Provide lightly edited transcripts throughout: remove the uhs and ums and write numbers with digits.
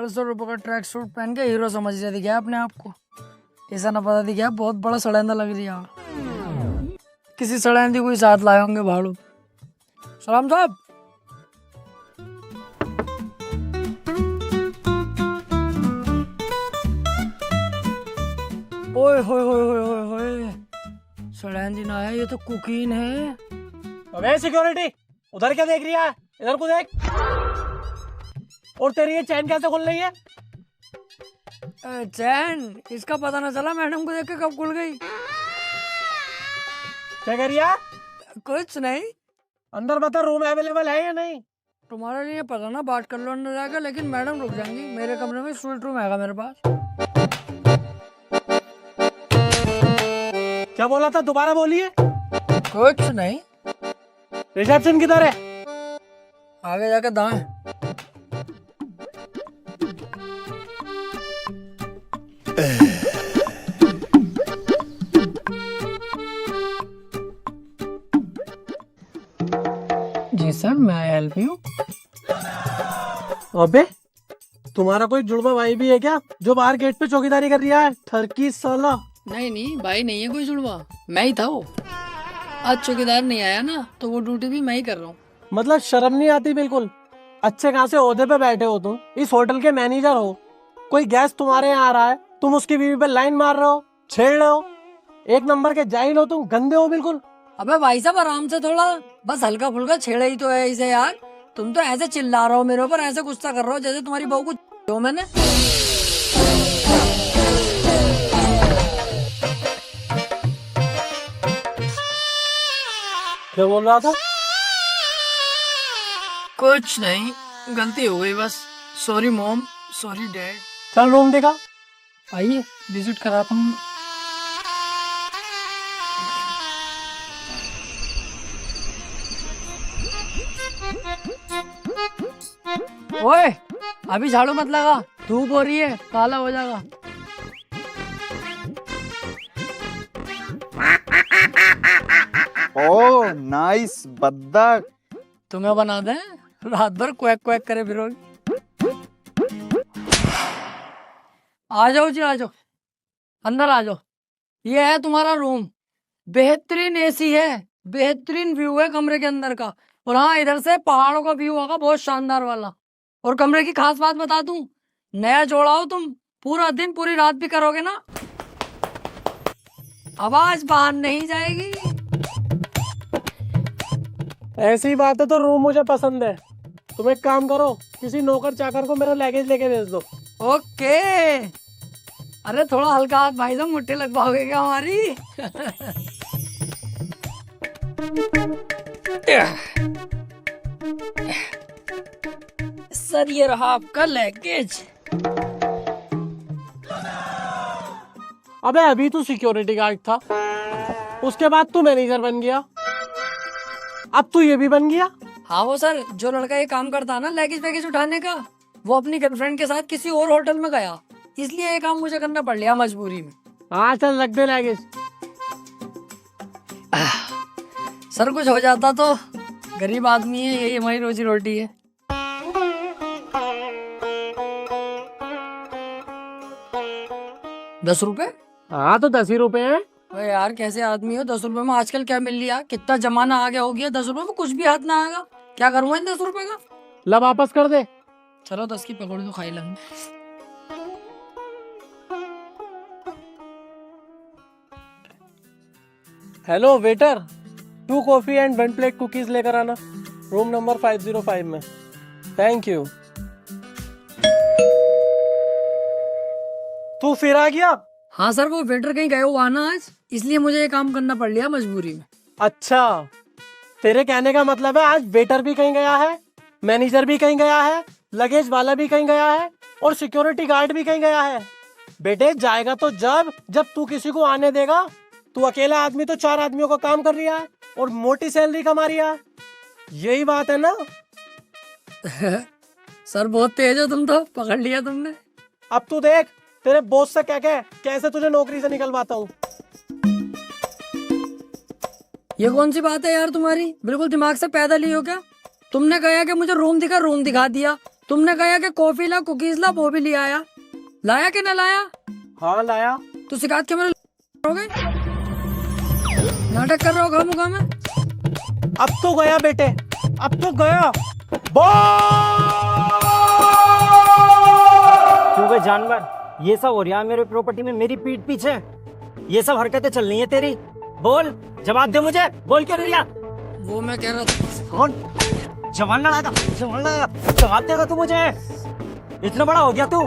₹150 का track suit पहन के हीरो समझ रही क्या अपने आप को? ऐसा ना पता थी क्या बहुत बड़ा सड़ेंदा लग रही है। किसी सड़ेंदी कोई साथ लाए होंगे भाड़ू। सलाम साहब। ओए होए होए होए होए होए, सड़ेंदी ना है, ये तो कुकीन है। अबे सिक्योरिटी, उधर क्या देख रही है? इधर को देख। और तेरी ये चैन कैसे खुल रही है? चैन इसका पता ना चला, मैडम को देख के कब खुल गई। क्या कर रही है? कुछ नहीं। अंदर बता, रूम अवेलेबल है या नहीं? तुम्हारे लिए पता ना, बात कर लो अंदर जाकर, लेकिन मैडम रुक जाएंगी। मेरे कमरे में स्वीट रूम है मेरे पास। क्या बोला था, दोबारा बोलिए। कुछ नहीं। रिसेप्शन किधर है? आगे जाकर दाएं। जी सर, मैं हेल्प यू। अबे तुम्हारा कोई जुड़वा भाई भी है क्या, जो बाहर गेट पे चौकीदारी कर रहा है? ठरकी साला। नहीं भाई नहीं है कोई जुड़वा, मैं ही था वो। आज चौकीदार नहीं आया ना, तो वो ड्यूटी भी मैं ही कर रहा हूँ। मतलब शर्म नहीं आती बिल्कुल? अच्छे खासे ओहदे पे बैठे हो तुम, इस होटल के मैनेजर हो। कोई गेस्ट तुम्हारे यहाँ आ रहा है, तुम उसकी बीवी पे लाइन मार रहे हो, छेड़ रहे हो। एक नंबर के जाहिल हो तुम, गंदे हो बिल्कुल। अबे भाई साहब आराम से थोड़ा, बस हल्का फुल्का छेड़ा ही तो है इसे यार। तुम तो ऐसे चिल्ला रहे हो मेरे ऊपर, ऐसे गुस्सा कर रहे हो जैसे तुम्हारी बहू को जो मैंने। क्या बोल रहा था? कुछ नहीं, गलती हो गई बस। Sorry mom, sorry dad. चल रूम देखा। आइए विजिट कराता हूँ। ओए अभी झाड़ू मत लगा, धूप हो रही है, काला हो जाएगा। ओह नाइस बद्दक। तुम्हें बना दे, रात भर क्वैक क्वैक करे फिरोगी। आ जाओ जी, आ जाओ, अंदर आ जाओ। ये है तुम्हारा रूम। बेहतरीन एसी है, बेहतरीन व्यू है कमरे के अंदर का। और हाँ, इधर से पहाड़ों का व्यू होगा बहुत शानदार वाला। और कमरे की खास बात बता दूं, नया जोड़ा हो तुम, पूरा दिन पूरी रात भी करोगे ना, आवाज बाहर नहीं जाएगी। ऐसी बात है तो रूम मुझे पसंद है। तुम एक काम करो, किसी नौकर चाकर को मेरा लगेज लेके भेज दो। ओके। अरे थोड़ा हल्का हाथ भाई साहब, मुट्ठी लग पाओगे क्या हमारी? सर ये रहा आपका लगेज। अबे अभी तू सिक्योरिटी गार्ड था, उसके बाद तू मैनेजर बन गया, अब तू ये भी बन गया। हाँ वो सर, जो लड़का ये काम करता है ना लगेज वैगेज उठाने का, वो अपनी गर्लफ्रेंड के साथ किसी और होटल में गया, इसलिए ये काम मुझे करना पड़ लिया मजबूरी में। हाँ चल रख दे लगेज। सर कुछ हो जाता तो, गरीब आदमी है, यही हमारी रोजी रोटी है। ₹10? हाँ तो 10 ही रुपए हैं। अरे यार कैसे आदमी हो, ₹10 में आजकल क्या मिल लिया? कितना जमाना आ गया हो गया, ₹10 में कुछ भी हाथ ना आएगा। क्या करूँगा इन ₹10 का? ला वापस कर दे। चलो 10 की पकौड़ी तो खाई लेंगे। Hello waiter, 2 coffee and 1 plate cookies लेकर आना, रूम नंबर 505 में। Thank you. तू फिर आ गया? हाँ सर, वो वेटर कहीं गए हुआ ना आज, इसलिए मुझे ये काम करना पड़ लिया मजबूरी में। अच्छा, तेरे कहने का मतलब है आज वेटर भी कहीं गया है, मैनेजर भी कहीं गया है, लगेज वाला भी कहीं गया है, और सिक्योरिटी गार्ड भी कहीं गया है। बेटे जाएगा तो जब तू किसी को आने देगा। तू अकेला आदमी तो 4 आदमियों का काम कर रहा है और मोटी सैलरी कमा रहा है, यही बात है ना? सर बहुत तेज हो तुम तो, पकड़ लिया तुमने। अब तू देख तेरे बॉस से क्या कैसे तुझे नौकरी से निकलवाता हूँ। ये कौन सी बात है यार तुम्हारी? बिल्कुल दिमाग से पैदल ही हो क्या? तुमने कहा कि मुझे रूम दिखा दिया। तुमने कहा कि कॉफी ला, कुकीज ला, वो भी ले आया। लाया कि ना लाया? हाँ लाया। तो शिकायत क्या मेरे हो गई? नाटक कर रहे हो खामोखा में? अब तो गया बेटे, अब तो गया। क्यों बे जानवर, ये सब हो रहा है मेरे प्रॉपर्टी में मेरी पीठ पीछे? ये सब हरकतें चल रही है तेरी? बोल, जवाब दे मुझे, बोल क्यों नहीं रहा? वो मैं कह रहा था। कौन? जवान लड़ाएगा, जवान लड़ाएगा, जवाब देगा तू मुझे? इतना बड़ा हो गया तू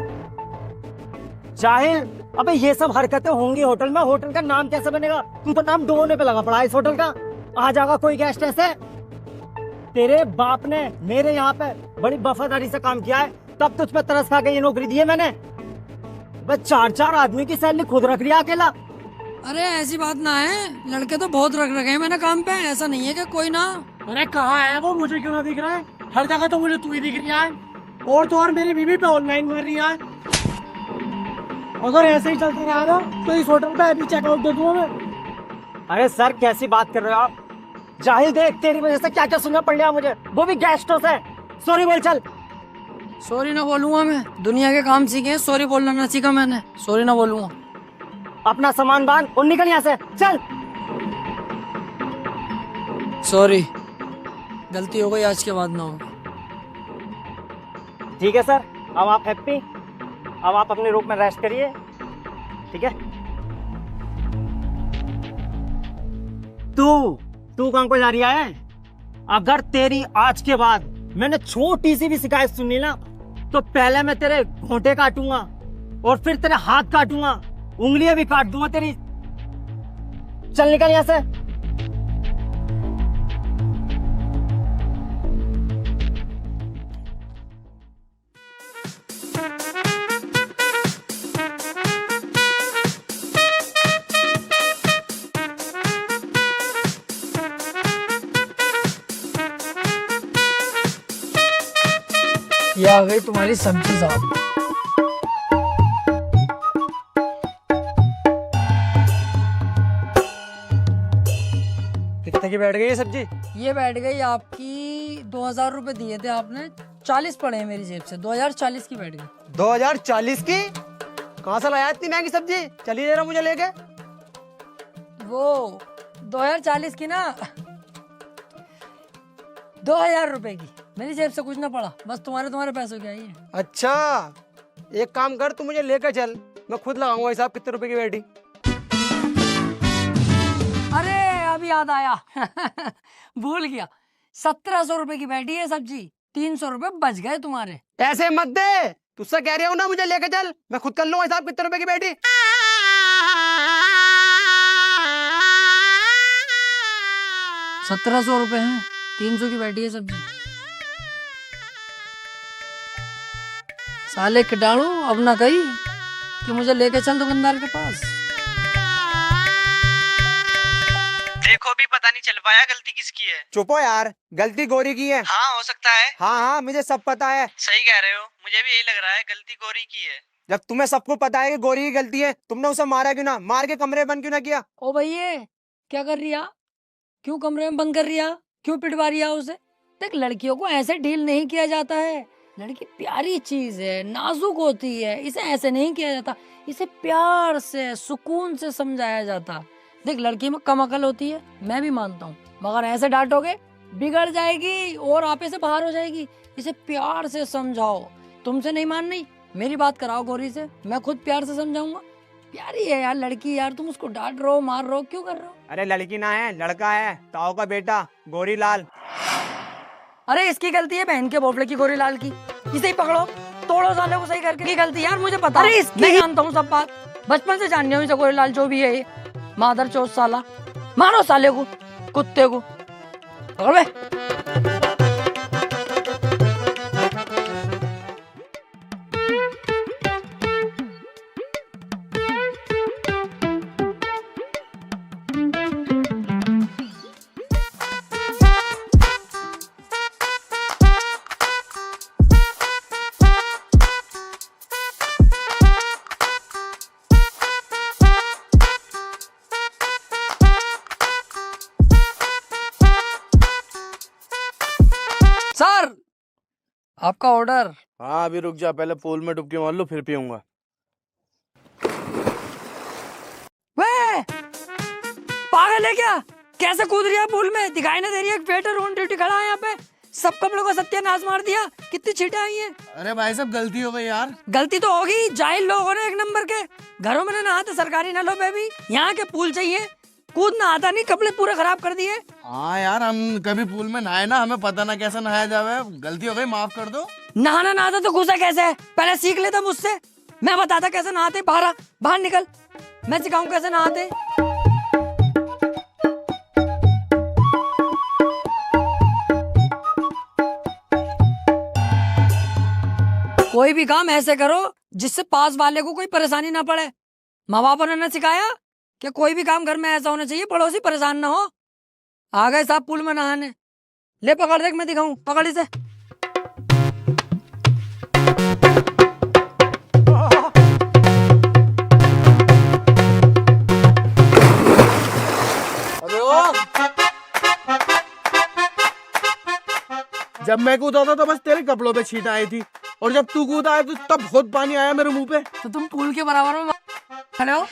जाहिल। अबे ये सब हरकतें होंगी होटल में, होटल का नाम कैसे बनेगा? तू तो नाम डोने पे लगा पड़ा है इस होटल का। आ जाएगा कोई गेस्ट ऐसे? तेरे बाप ने मेरे यहाँ पे बड़ी वफादारी से काम किया है, तब तुझ पे तरस खा के ये नौकरी दी है मैंने। बस 4-4 आदमी की सैलरी खुद रख लिया अकेला। अरे ऐसी बात ना है, लड़के तो बहुत रख रखे हैं मैंने काम पे, ऐसा नहीं है कि कोई ना। अरे कहाँ है वो, मुझे क्यों ना दिख रहा है? हर जगह तो मुझे तू ही दिख रहा है, और तो और मेरी बीवी पे ऑनलाइन मार रही है। अगर ऐसे ही चलता रहा ना तो इस होटल पे अभी चेकआउट दे दूंगा मैं। अरे सर कैसी बात कर रहे हो आप? जाहिल देख, तेरी वजह से क्या क्या सुनना पड़ रहा मुझे, वो भी गेस्टों से। सॉरी बोल चल। सॉरी ना बोलूंगा मैं, दुनिया के काम सीखे, सॉरी बोलना ना सीखा मैंने, सॉरी ना बोलूंगा। अपना सामान बांध और निकल यहाँ से, चल। सॉरी, गलती हो गई, आज के बाद ना हो। ठीक है सर, अब आप हैप्पी? अब आप अपने रूम में रेस्ट करिए, ठीक है? तू कहाँ को जा रही है? अगर तेरी आज के बाद मैंने छोटी सी भी शिकायत सुनी ना, तो पहले मैं तेरे घोंटे काटूंगा और फिर तेरे हाथ काटूंगा, उंगलियां भी काट दूंगा तेरी। चल निकल यहाँ से। ये आ गई तुम्हारी सब्जी साहब। कितने की बैठ गई ये सब्जी? ये बैठ गई आपकी 2000 रुपए दिए थे आपने, 40 पड़े हैं मेरी जेब से, 2040 की बैठ गई। 2040 की? कहाँ से लाया इतनी महंगी सब्जी? चलिए जरा मुझे लेके। वो 2040 की ना, 2000 रुपए की, मेरी जेब से कुछ ना पड़ा, बस तुम्हारे पैसों की आई है। अच्छा, एक काम कर, तू मुझे लेकर चल, मैं खुद लगाऊंगा हिसाब कितने रुपए की बैठी। अरे अभी याद आया भूल गया, 1700 रुपए की बैठी है सब्जी, 300 रुपए बच गए तुम्हारे। ऐसे मत दे, तुझसे कह रही हूँ ना मुझे लेकर चल, मैं खुद कर लूंगा हिसाब कितने रुपए की बैठी। 1700 रुपए हैं, 300 की बैठी है सब्जी। साले कीटाणु अब ना कही कि मुझे लेके चल दुकानदार के पास। देखो भी पता नहीं चल पाया गलती किसकी है। चुप हो यार, गलती गोरी की है। हाँ हो सकता है। हाँ हाँ मुझे सब पता है। सही कह रहे हो, मुझे भी यही लग रहा है गलती गोरी की है। जब तुम्हें सबको पता है कि गोरी की गलती है, तुमने उसे मारा क्यों ना? मार के कमरे बंद क्यों ना किया? ओ भैया क्या कर रही है? क्यों कमरे में बंद कर रही है? क्यों पिटवा रही है उसे? देख, लड़कियों को ऐसे डील नहीं किया जाता है, लड़की प्यारी चीज है, नाजुक होती है, इसे ऐसे नहीं किया जाता, इसे प्यार से सुकून से समझाया जाता। देख, लड़की में कम अकल होती है, मैं भी मानता हूँ, मगर ऐसे डांटोगे बिगड़ जाएगी और आपे से बाहर हो जाएगी। इसे प्यार से समझाओ, तुमसे नहीं मान रही, मेरी बात कराओ गौरी से, मैं खुद प्यार से समझाऊंगा। प्यारी है यार लड़की, यार तुम उसको डांट रहे हो, मार रहे हो, क्यों कर रहे हो? अरे लड़की ना है, लड़का है, ताऊ का बेटा गोरी लाल। अरे इसकी गलती है बहन के बोफले की, गोरी लाल की। इसे ही पकड़ो, तोड़ो साले को सही करके। की गलती यार मुझे पता, अरे मैं जानता हूँ सब बात, बचपन से जाननी हूँ इसे, गोरी लाल जो भी है ये मादर चौथ साला। मारो साले को, कुत्ते को पकड़ बे। सर आपका ऑर्डर। हाँ अभी रुक जा, पहले पूल में डुबकी मार लो फिर पीऊंगा। वे पागल है क्या? कैसे कूद रही है पूल में? दिखाई ना दे रही है? वेटर ऑन ड्यूटी खड़ा है यहाँ पे, सब कपड़ों को सत्यानाश मार दिया। कितनी छींटे आई हैं। अरे भाई साहब गलती हो गई यार। गलती तो होगी, जाहिल लोग हो रहे एक नंबर के। घरों में नहाते सरकारी नलों पे भी, यहाँ के पूल चाहिए। कूदना आता नहीं, कपड़े पूरे खराब कर दिए। हाँ यार हम कभी पूल में नहाए ना, हमें पता ना कैसे नहाया जावे। गलती हो गई, माफ कर दो। नहाना ना आता तो घुसा कैसे है? पहले सीख लेता मुझसे, मैं बताता कैसे नहाते। बाहर निकल, मैं सिखाऊं कैसे नहाते। कोई भी काम ऐसे करो जिससे पास वाले को कोई परेशानी ना पड़े। माँ बाप ने ना सिखाया कि कोई भी काम घर में ऐसा होना चाहिए पड़ोसी परेशान ना हो। आ गए साहब पूल में नहाने। ले पकड़, देख मैं दिखाऊं, पकड़ इसे। जब मैं कूदा था तो बस तेरे कपड़ों पे छींट आई थी, और जब तू कूदा है तो तब बहुत पानी आया मेरे मुंह पे। तो तुम पूल के बराबर में खड़े हो,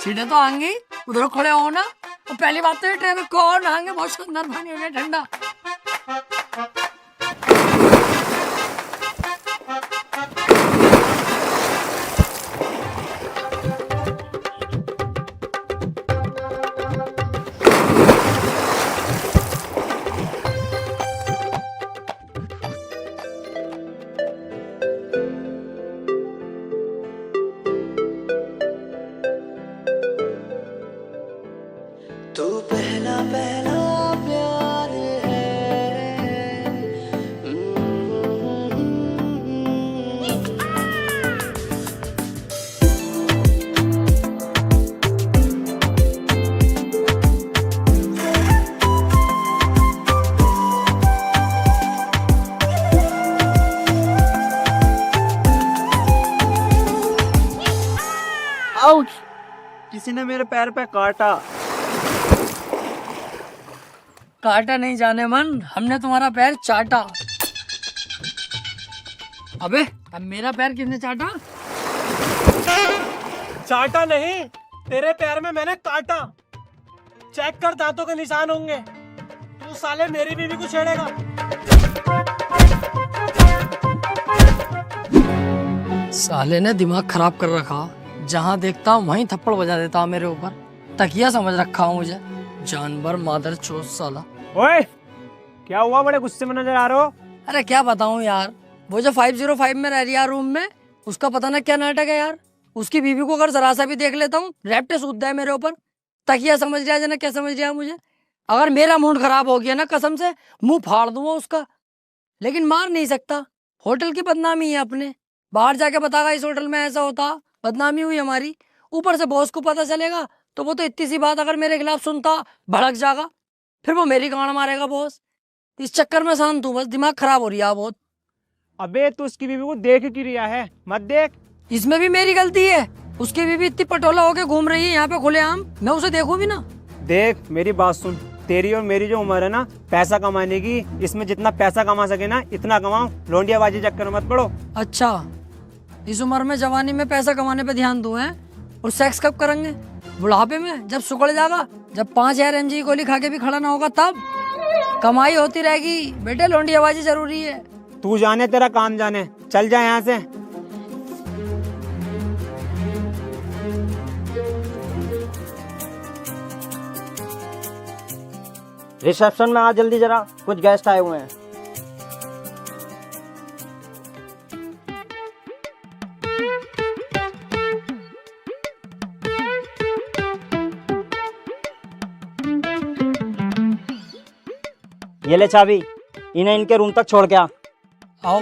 छींटे तो आएंगी, उधर खड़े हो ना। और पहली बात तो ये ट्रेन में कौन नहाएंगे, बहुत शानदार पानी हो गया ठंडा। तू पहला पहला प्यार है। आउच! किसी ने मेरे पैर पे काटा। काटा नहीं जाने मन, हमने तुम्हारा पैर चाटा। अबे अब मेरा पैर किसने चाटा? चाटा नहीं, तेरे पैर में मैंने काटा। चेक कर, दांतों के निशान होंगे। तू साले मेरी बीवी को छेड़ेगा। साले ने दिमाग खराब कर रखा, जहाँ देखता हूँ वहीं थप्पड़ बजा देता हूँ मेरे ऊपर। तकिया समझ रखा हूँ मुझे, जानवर मादर चोद साला। ओए क्या हुआ, बड़े गुस्से में नजर आ रहे हो? अरे क्या बताऊँ यार, वो जो 505 में रह रही है रूम में, उसका पता ना क्या नाटक है यार। उसकी बीवी को अगर जरा सा भी देख लेता हूँ, रैप्टे सूद है मेरे ऊपर। तकिया समझ लिया जना, क्या समझ लिया मुझे। अगर मेरा मूड खराब हो गया ना, कसम से मुंह फाड़ दूंगा उसका, लेकिन मार नहीं सकता। होटल की बदनामी है अपने, बाहर जाके बतागा इस होटल में ऐसा होता, बदनामी हुई हमारी। ऊपर से बॉस को पता चलेगा तो वो तो इतनी सी बात अगर मेरे खिलाफ सुनता भड़क जाएगा, फिर वो मेरी गांड मारेगा बॉस। इस चक्कर में शांत हूँ, बस दिमाग खराब हो रही है बहुत। अबे तू उसकी बीवी को देख क्यों रिया है? मत देख। इसमें भी मेरी गलती है, उसकी बीवी इतनी पटोला होके घूम रही है यहाँ पे खुलेआम, मैं उसे देखूं भी ना। देख मेरी बात सुन, तेरी और मेरी जो उम्र है ना पैसा कमाने की, इसमें जितना पैसा कमा सके ना इतना कमाओ, लौंडियाबाजी चक्कर में मत पड़ो। अच्छा, इस उम्र में जवानी में पैसा कमाने पे ध्यान दूं हैं, और सेक्स कब करेंगे? बुढ़ापे में, जब सुकड़ जाएगा, जब 5000 mg की गोली खा के भी खड़ा ना होगा तब। कमाई होती रहेगी बेटे, लौंडियाबाजी जरूरी है। तू जाने तेरा काम जाने, चल जा यहाँ से। रिसेप्शन में आ जल्दी जरा, कुछ गेस्ट आए हुए हैं। ये ले चाबी, इन्हें इनके रूम तक छोड़ के आ। आओ।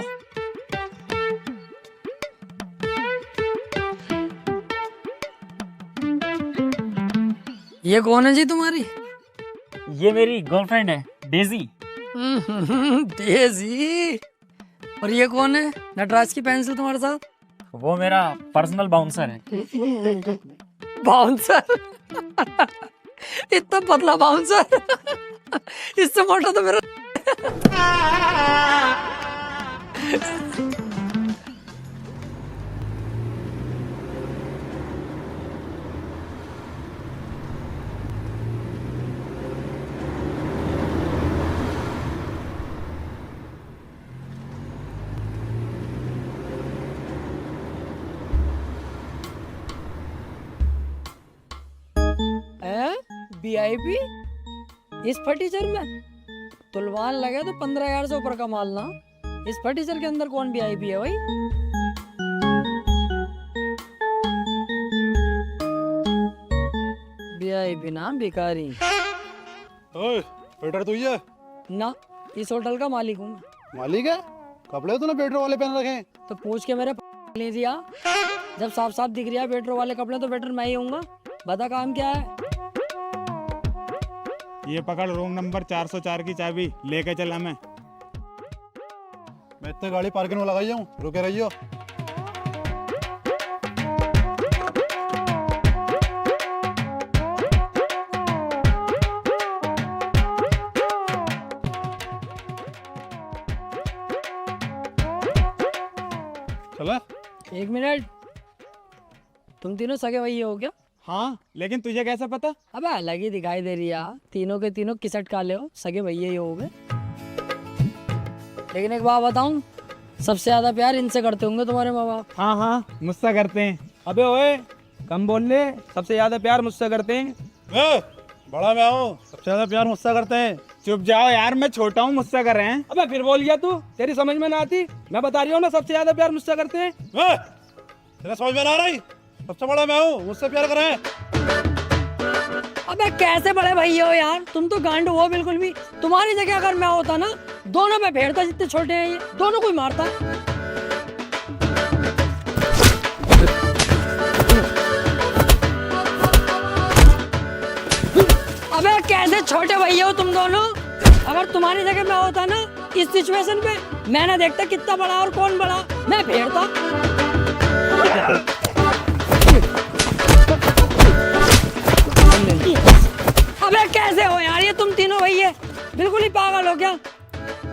ये कौन है जी तुम्हारी? ये मेरी गर्लफ्रेंड है डेजी। डेजी। और ये कौन है नटराज की पेंसिल तुम्हारे साथ? वो मेरा पर्सनल बाउंसर है। बाउंसर? इतना पतला बाउंसर? इससे मोटा तो मेरा VIP इस फर्नीचर में तुलवान लगे तो 15,000 से ऊपर का माल ना। इस फर्नीचर के अंदर कौन VIP है भाई? VIP ना भिखारी ओए वेटर तू ही है? ना, इस होटल का मालिक हूँ। मालिक है? कपड़े तूने वेटर वाले पहन रखे हैं। तो पूछ के मेरे ले दिया। जब साफ साफ दिख रहा है वेटर वाले कपड़े तो वेटर मैं ही हूँगा। बता काम क्या है? ये पकड़ रूम नंबर 404 की चाबी लेके चला मैं इतने गाड़ी पार्किंग में लगाई हूँ, रुके रहियो। चला 1 मिनट, तुम तीनों सगे भैये हो क्या? हाँ, लेकिन तुझे कैसे पता? अबे अलग ही दिखाई दे रही है यार। तीनों के तीनों किसट काले हो, सगे भैये ही हो गए। लेकिन एक बात बताऊं, सबसे ज्यादा प्यार इनसे करते होंगे तुम्हारे माँ बाप। हाँ हाँ, मुझसे करते हैं। अबे ओए, कम बोल ले, सबसे ज्यादा प्यार मुझसे करते हैं। बड़ा मैं हूँ, सबसे ज्यादा प्यार मुझसे करते हैं। चुप जाओ यार, मैं छोटा हूँ, मुझसे कर रहे हैं। अबे फिर बोल गया तू, तेरी समझ में ना आती। मैं बता रही हूँ ना, सबसे ज्यादा प्यार मुझसे करते हैं। तेरा समझ में ना आ रही? सबसे बड़ा मैं हूँ, मुझसे प्यार करें। अबे कैसे बड़े भैया हो यार, तुम तो गांड हो बिल्कुल भी। तुम्हारी जगह अगर मैं होता ना, दोनों में फेरता। जितने छोटे हैं ये दोनों को ही मारता। अबे कैसे छोटे भैया हो तुम दोनों। अगर तुम्हारी जगह मैं होता ना, इस सिचुएशन पे मैं ना देखता कितना बड़ा और कौन बड़ा, मैं फेरता। अबे कैसे हो यार ये तुम तीनों भैया, बिल्कुल ही पागल हो क्या?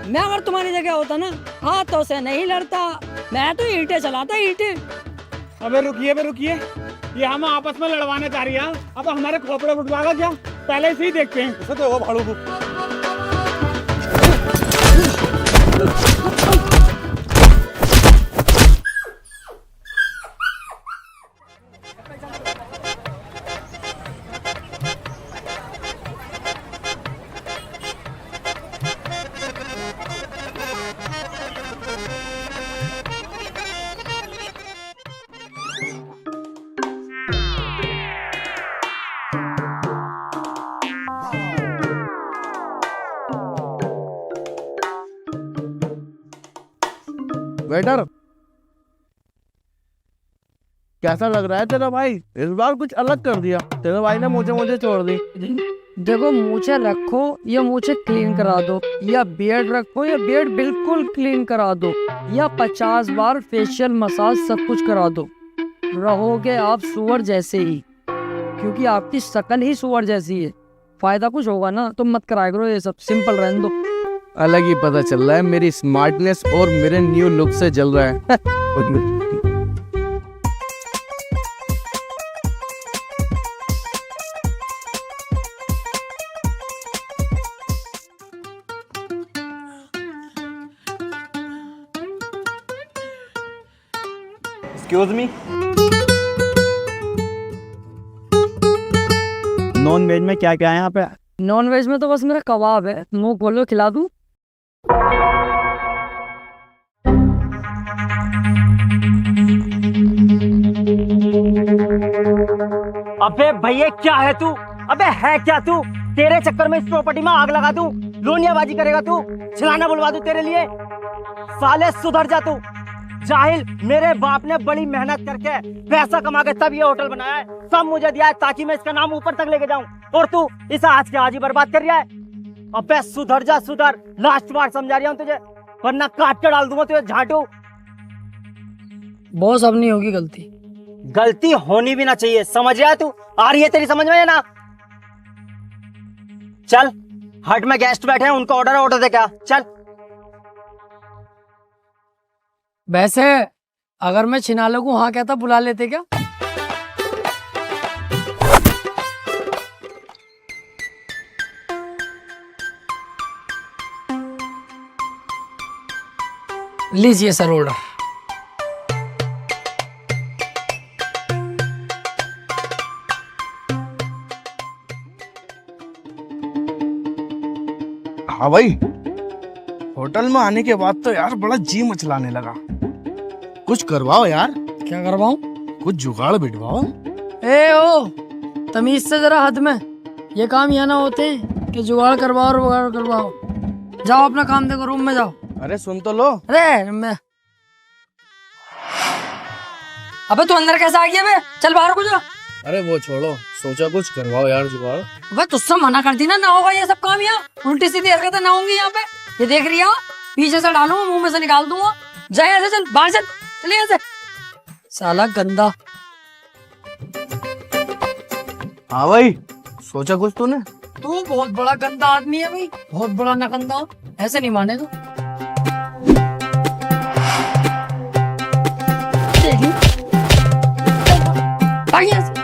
मैं अगर तुम्हारी जगह होता ना, हाथों से नहीं लड़ता, मैं तो ईंटें चलाता, ईंटें। अबे रुकिए, ये हम आपस में लड़वाने चाह रही है। अब हमारे खोपड़े फुटवाएगा क्या? पहले से ही देखते हैं। इसे तो वो भाड़ू को। वेटर, कैसा लग रहा है तेरा भाई? इस बार कुछ अलग कर दिया। तेरे भाई ने मुझे छोड़ दी। देखो मूछे रखो या मूछे क्लीन करा दो, या बियर्ड रखो या बियर्ड बिल्कुल क्लीन करा दो, या 50 बार फेशियल मसाज सब कुछ करा दो, रहोगे आप सुअर जैसे ही। क्योंकि आपकी शक्ल ही सुअर जैसी है। फायदा कुछ होगा ना, तुम मत कराया करो ये सब, सिंपल रहने दो। अलग ही पता चल रहा है, मेरी स्मार्टनेस और मेरे न्यू लुक से जल रहा है। एक्सक्यूज मी, नॉन वेज में क्या क्या है यहाँ पे? नॉन वेज में तो बस मेरा कबाब है, मुंह खोलो खिला दूं। अबे भैया क्या है तू? अबे है क्या तू? तेरे चक्कर में इस प्रॉपर्टी में आग लगा दूं, लोनियाबाजी करेगा तू, छिलाना बुलवा दूं तेरे लिए। साले सुधर जा तू जाहिल। मेरे बाप ने बड़ी मेहनत करके पैसा कमा के तब ये होटल बनाया है, सब मुझे दिया है ताकि मैं इसका नाम ऊपर तक लेके जाऊं, और तू इसे आज के आज ही बर्बाद कर रहा है। अबे सुधर जा सुधर, लास्ट बार समझा रहा हूं तुझे, वरना काट के डाल दूंगा तुझे झाटू। बॉस अब नहीं होगी गलती। गलती होनी भी ना चाहिए, समझ रहा है तू? आ रही है तेरी समझ में या ना? चल हट में गेस्ट बैठे हैं, उनको ऑर्डर दे क्या। चल। वैसे अगर मैं छिनाले को हाँ कहता बुला लेते क्या? लीजिए सर ऑर्डर। हाँ भाई, होटल में आने के बाद तो यार बड़ा जी मचलाने लगा। कुछ करवाओ यार। क्या करवाऊं? कुछ जुगाड़ बिठवाओ। ए ओ, तमीज से जरा हद में। ये काम यहाँ ना होते हैं कि जुगाड़ करवाओ और वगाड़ करवाओ। जाओ अपना काम देखो, रूम में जाओ। अरे सुन तो लो। अरे मैं अबे तू अंदर कैसे आ गया बे? चल बाहर को जा। अरे वो छोड़ो, सोचा कुछ करवाओ यार जुगाड़। अबे तुझसे मना कर दी ना होगा ये सब काम यहाँ। उल्टी सीधी हरकतें ना होंगी यहाँ पे। ये देख रही हो, पीछे से डालूंगा, मुंह में से निकाल दूंगा। जा यहाँ से, चल बाहर चल, चलिए यहाँ से। साला गंदा। हाँ भाई, सोचा कुछ तूने? तू बहुत बड़ा गंदा आदमी है भाई, बहुत बड़ा नकंदा। ऐसे नहीं माने तू। भाग यहाँ से।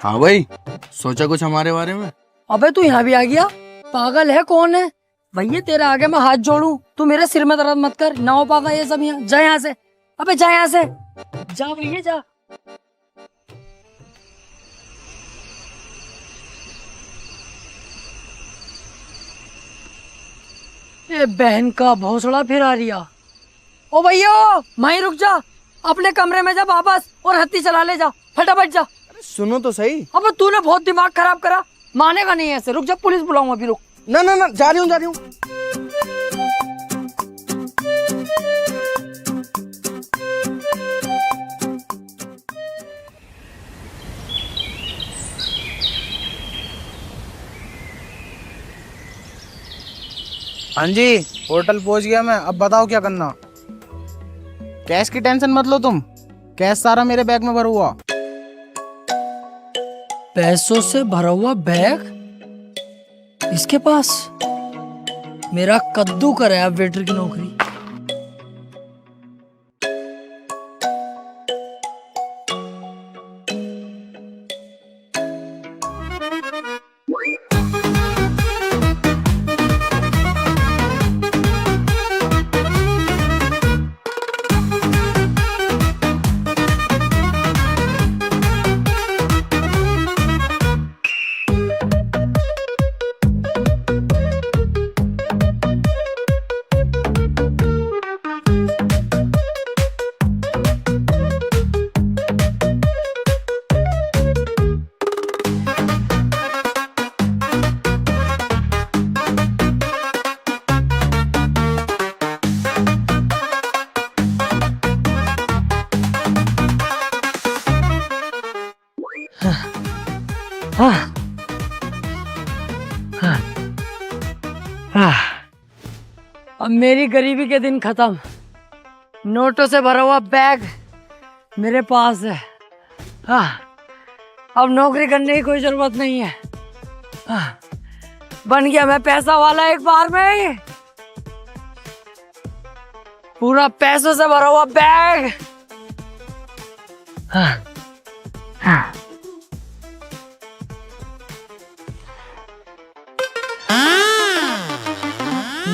हाँ भाई, सोचा कुछ हमारे बारे में? अबे तू यहाँ भी आ गया? पागल है कौन है भैया? तेरे आगे मैं हाथ जोड़ूं, तू मेरे सिर में दर्द मत कर। ना हो पागा ये सब यहाँ। जा यहाँ से। अबे जा यहाँ से, जा भैया जा। ये बहन का भौसड़ा फिर आ रिया। ओ भैया वहीं रुक जा, अपने कमरे में जा वापस और हत्ती चला ले जा, फटाफट जा। सुनो तो सही। अब तूने बहुत दिमाग खराब करा, मानेगा नहीं ऐसे। रुक जा, पुलिस बुलाऊंगा अभी, रुक। ना ना ना, जा रही हूँ। हाँ जी, होटल पहुंच गया मैं। अब बताओ क्या करना। कैश की टेंशन मत लो तुम, कैश सारा मेरे बैग में भरा हुआ। पैसों से भरा हुआ बैग इसके पास? मेरा कद्दू कराया वेटर की नौकरी। अब मेरी गरीबी के दिन खत्म। नोटों से भरा हुआ बैग मेरे पास है। अब नौकरी करने की कोई जरूरत नहीं है। बन गया मैं पैसा वाला एक बार में ही। पूरा पैसों से भरा हुआ बैग।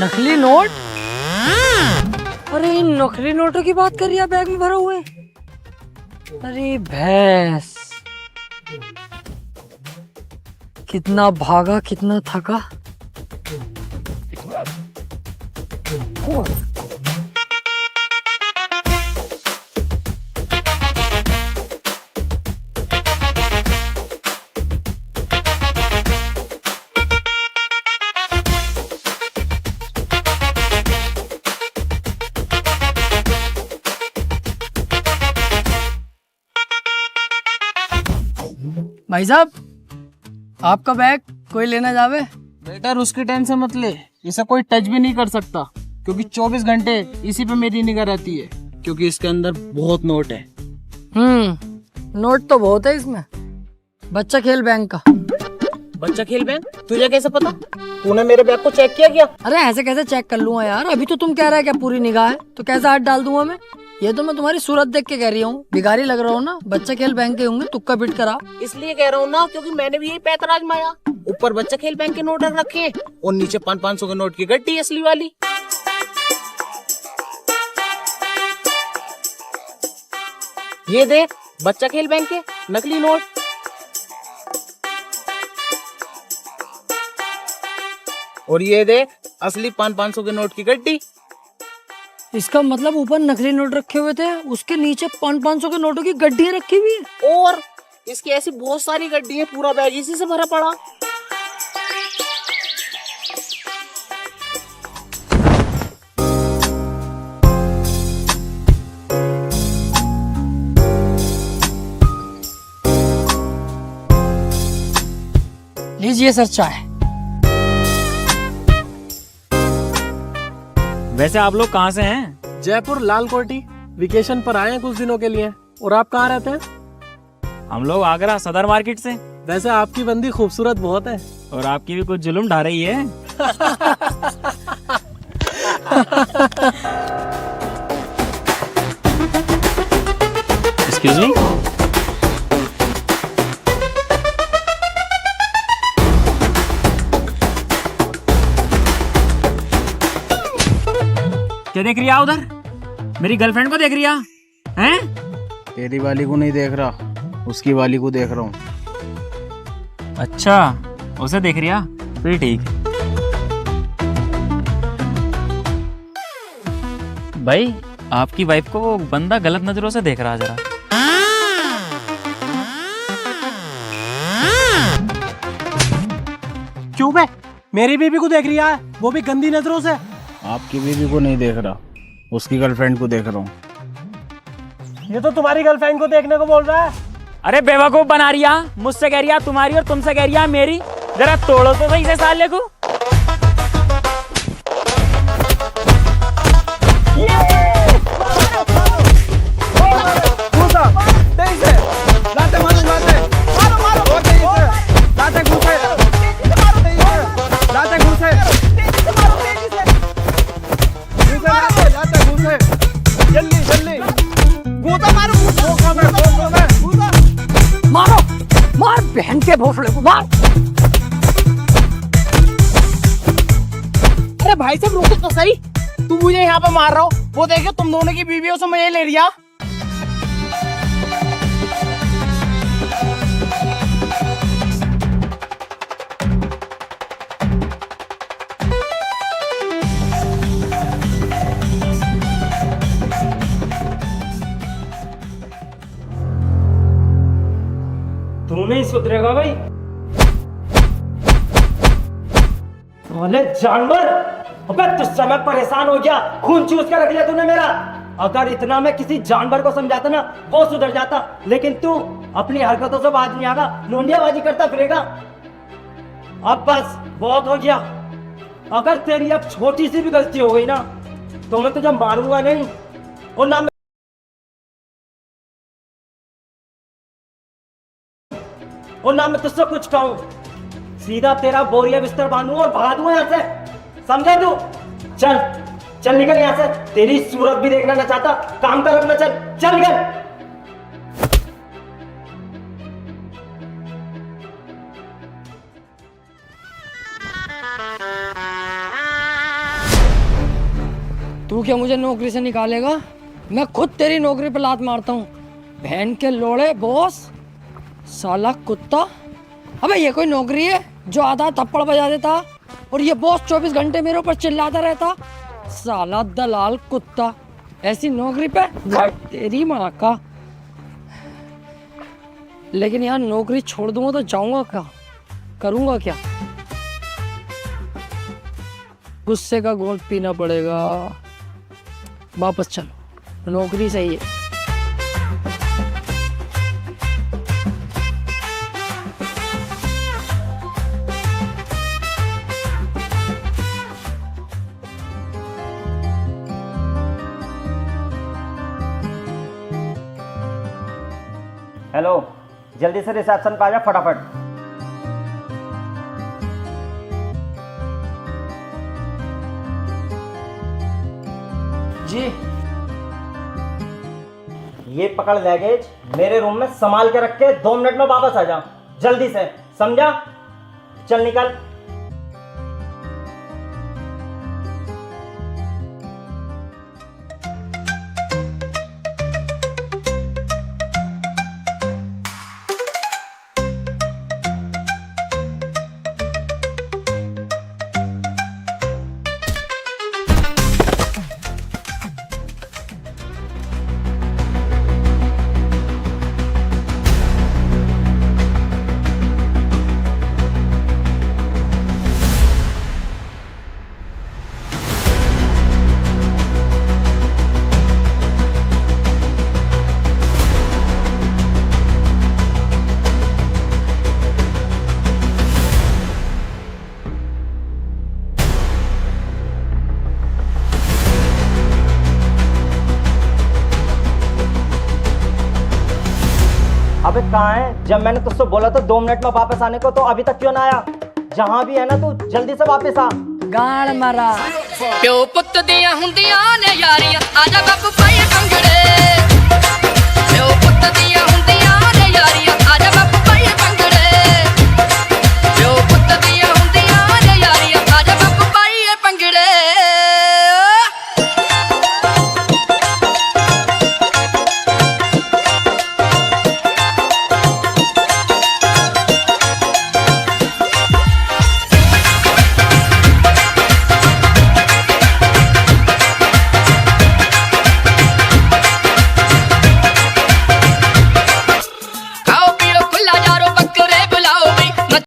नकली नोट? अरे इन नकली नोटों की बात कर रही है बैग में भरा हुए? अरे भैंस, कितना भागा कितना थका। भाई साहब, आपका बैग कोई लेना जावे? बेटर उसकी टेंशन मत ले, इसे कोई टच भी नहीं कर सकता, क्योंकि 24 घंटे इसी पे मेरी निगाह रहती है, क्योंकि इसके अंदर बहुत नोट है। नोट तो बहुत है इसमें। बच्चा खेल बैंक का। बच्चा खेल बैंक? तुझे कैसे पता? तूने मेरे बैग को चेक किया क्या? अरे ऐसे कैसे चेक कर लूंगा यार, अभी तो तुम कह रहे क्या पूरी निगाह है, तो कैसे हाथ डाल दूंगा मैं? ये तो मैं तुम्हारी सूरत देख के कह रही हूँ, भिखारी लग रहा हूँ ना। बच्चा खेल बैंक के होंगे, तुक्का फिट करा। इसलिए कह रहा हूँ ना, क्योंकि मैंने भी यही पैतरा आजमाया। ऊपर बच्चा खेल बैंक के नोट रख रखे हैं और नीचे 500 के नोट की गड्डी असली वाली। ये देख, बच्चा खेल बैंक के नकली नोट। और ये देख, असली 500 के नोट की गड्डी। इसका मतलब ऊपर नकली नोट रखे हुए थे, उसके नीचे 500 के नोटों की गड्डियां रखी हुई है। और इसकी ऐसी बहुत सारी गड्डी है, पूरा बैग इसी से भरा पड़ा। लीजिए सर चाय। वैसे आप लोग कहाँ से हैं? जयपुर लाल कोठी वेकेशन पर आए हैं कुछ दिनों के लिए। और आप कहाँ रहते हैं? हम लोग आगरा सदर मार्केट से। वैसे आपकी बंदी खूबसूरत बहुत है। और आपकी भी कुछ जुल्म ढा रही है। Excuse me. क्या देख रही है उधर? मेरी गर्लफ्रेंड को देख रही है? तेरी वाली को नहीं देख रहा, उसकी वाली को देख रहा हूँ। अच्छा, उसे देख रही है, फिर ठीक है। भाई, आपकी वाइफ को वो बंदा गलत नजरों से देख रहा है जरा। क्यों बे? मेरी बीबी को देख रही है, वो भी गंदी नजरों से। आपकी बीवी को नहीं देख रहा, उसकी गर्लफ्रेंड को देख रहा हूँ। ये तो तुम्हारी गर्लफ्रेंड को देखने को बोल रहा है। अरे बेवकूफ बना रही है, मुझसे कह रही है तुम्हारी और तुमसे कह रही है मेरी। जरा तोड़ो तो सही से साले को। मारो, मार बहन के भोसले को मार। अरे भाई साहब रुको तो सही, तुम मुझे यहाँ पे मार रहा हो, वो देखो तुम दोनों की बीवियों से मजे ले लिया। तू नहीं सुधरेगा भाई। बोले जानवर, अबे तुझसे मैं परेशान हो गया, खून चूस कर रख लिया तूने मेरा। अगर इतना मैं किसी जानवर को समझाता ना, वो सुधर जाता, लेकिन तू अपनी हरकतों से बाज नहीं आगा, लोंडियाबाजी करता फिरेगा। अब बस बहुत हो गया। अगर तेरी अब छोटी सी भी गलती हो गई ना, तो मैं तुझे मारूंगा नहीं, और ना मैं तुझसे कुछ कहूं। सीधा तेरा बोरिया बिस्तर बांधू और भगा दूंगा यहाँ से, समझा तू? चल चल निकल यहाँ से, तेरी सूरत भी देखना ना चाहता, काम कर अपना, चल चल निकल। तू क्या मुझे नौकरी से निकालेगा? मैं खुद तेरी नौकरी पे लात मारता हूँ। बहन के लोड़े बॉस, साला कुत्ता। अबे ये कोई नौकरी है जो आधा थप्पड़ बजा देता, और ये बॉस 24 घंटे मेरे ऊपर चिल्लाता रहता? साला दलाल कुत्ता, ऐसी नौकरी पे तेरी माँ का। लेकिन यार नौकरी छोड़ दूंगा तो जाऊंगा क्या, करूंगा क्या? गुस्से का घोल पीना पड़ेगा। वापस चलो, नौकरी सही है। हेलो, जल्दी से रिसेप्शन पे आ जा फटाफट। जी ये पकड़ लगेज, मेरे रूम में संभाल के रख के 2 मिनट में वापस आ जा, जल्दी से, समझा? चल निकल। अबे कहाँ है? जब मैंने तुझसे बोला था 2 मिनट में वापस आने को, तो अभी तक क्यों ना आया? जहां भी है ना तू, जल्दी से वापस आ। गाड़ मारा प्यो पुत दिया हुंदियां ने यारियां, आजा बाबू पाए कंगड़े। प्यो पुत दिया हुंदियां ने यारियां,